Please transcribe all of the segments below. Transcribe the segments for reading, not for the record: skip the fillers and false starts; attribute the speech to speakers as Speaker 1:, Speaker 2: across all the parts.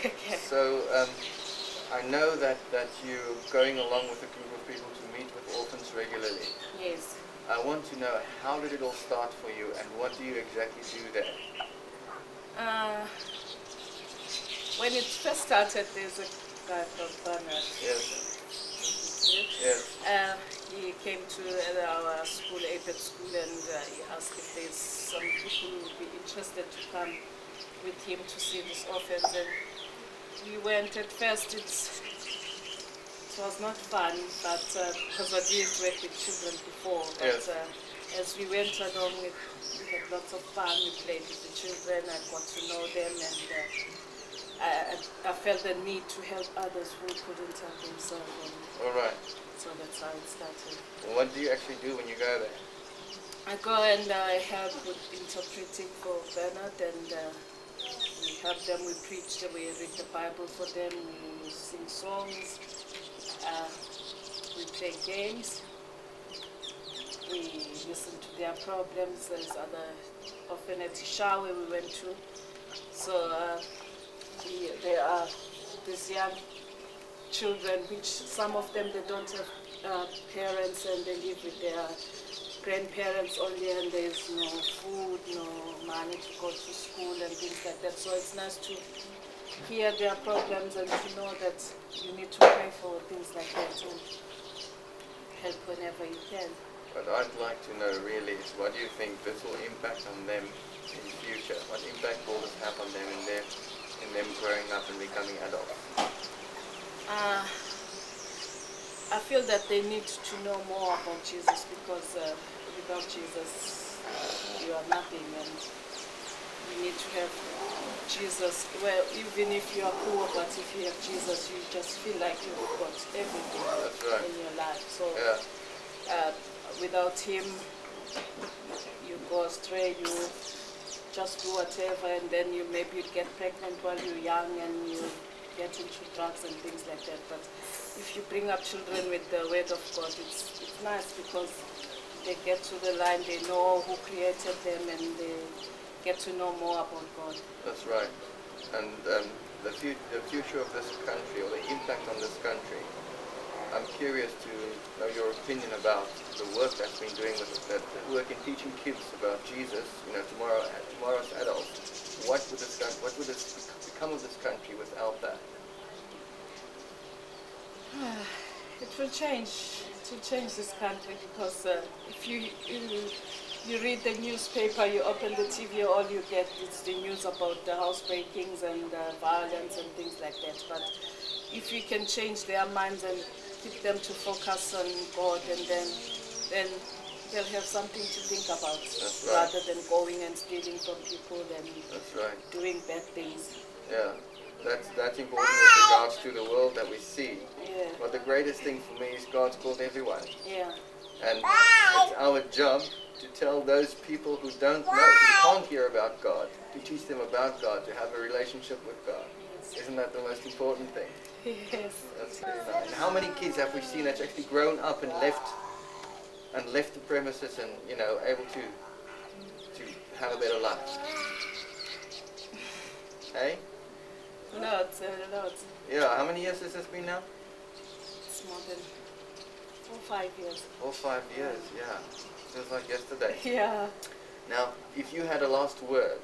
Speaker 1: Okay.
Speaker 2: So I know that you're going along with a group of people to meet with orphans regularly.
Speaker 1: Yes.
Speaker 2: I want to know, how did it all start for you and what do you exactly do there?
Speaker 1: Uh, when it first started, there's a guy called Bernard.
Speaker 2: Yes. Yes.
Speaker 1: He came to our school, APET school, and he asked if there's some people who would be interested to come with him to see these orphans. And we went. At first, it was not fun, but because I didn't work with children before. But
Speaker 2: Yes.
Speaker 1: as we went along, we had lots of fun. We played with the children. I got to know them, and I felt the need to help others who couldn't help themselves.
Speaker 2: All right.
Speaker 1: So that's how it started.
Speaker 2: Well, what do you actually do when you go there?
Speaker 1: I go and I help with interpreting for Bernard, and we help them, we preach them, we read the Bible for them, we sing songs, we play games, we listen to their problems. There's other orphanage shower we went to. So there are these young children, which some of them, they don't have parents and they live with their grandparents only, and there's no food, no money to go to school and things like that. So it's nice to hear their problems and to know that you need to pray for things like that and help whenever you can.
Speaker 2: What I'd like to know really is, what do you think this will impact on them in the future? What impact will this have on them in them growing up and becoming adults?
Speaker 1: I feel that they need to know more about Jesus, because without Jesus you are nothing, and you need to have Jesus. Well, even if you are poor, but if you have Jesus, you just feel like you've got everything.
Speaker 2: That's right.
Speaker 1: In your life. So
Speaker 2: Yeah.
Speaker 1: without him, you go astray, you just do whatever, and then you maybe get pregnant while you're young and you get into drugs and things like that. But if you bring up children with the word of God, it's nice, because they get to the line, they know who created them, and they get to know more about God.
Speaker 2: That's right. And the future of this country, or the impact on this country, I'm curious to know your opinion about the work that's been doing with that work in teaching kids about Jesus. Tomorrow's adults. What would this become of this country without that?
Speaker 1: It will change. It will change this country, because if you read the newspaper, you open the TV, all you get is the news about the housebreakings and violence and things like that. But if we can change their minds and keep them to focus on God, and then they'll have something to think about.
Speaker 2: That's right.
Speaker 1: Rather than going and stealing from people and
Speaker 2: That's right.
Speaker 1: doing bad things.
Speaker 2: Yeah. That's important with regards to the world that we see.
Speaker 1: Yeah.
Speaker 2: But the greatest thing for me is God's called everyone.
Speaker 1: Yeah.
Speaker 2: And it's our job to tell those people who don't know, who can't hear about God, to teach them about God, to have a relationship with God.
Speaker 1: Yes.
Speaker 2: Isn't that the most important thing?
Speaker 1: Yes.
Speaker 2: That's really nice. And how many kids have we seen that's actually grown up and left the premises and able to have a better life? Hey?
Speaker 1: Lots.
Speaker 2: Yeah. How many years has this been now?
Speaker 1: It's more than 4 or 5 years.
Speaker 2: 4 or 5 years. Yeah. Feels like yesterday.
Speaker 1: Yeah.
Speaker 2: Now, if you had a last word,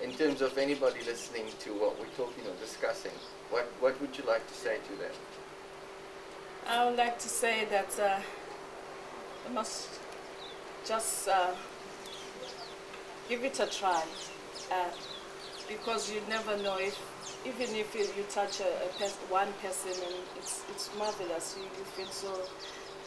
Speaker 2: in terms of anybody listening to what we're talking or discussing, what would you like to say to them?
Speaker 1: I would like to say that you must just give it a try, because you never know, even if you touch one person, and it's marvelous. You feel so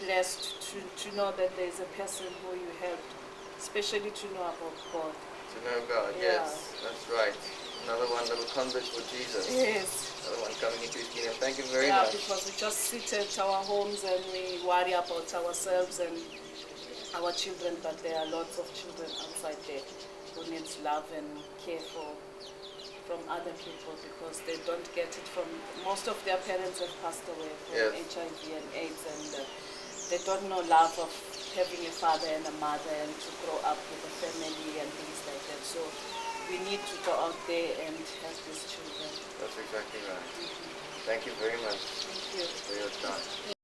Speaker 1: blessed to know that there is a person who you helped, especially to know about God.
Speaker 2: To know God,
Speaker 1: Yeah.
Speaker 2: yes, that's right. Another one, little convert for Jesus.
Speaker 1: Yes.
Speaker 2: Another one coming into his kingdom. Thank you very
Speaker 1: Yeah,
Speaker 2: much.
Speaker 1: because we just sit at our homes and we worry about ourselves and our children, but there are lots of children outside there who need love and care from other people, because they don't get it from, most of their parents have passed away from
Speaker 2: Yes.
Speaker 1: HIV and AIDS, and they don't know love of having a father and a mother and to grow up with a family and things like that. So we need to go out there and help these children.
Speaker 2: That's exactly right. Thank you very much
Speaker 1: Thank you.
Speaker 2: for your time.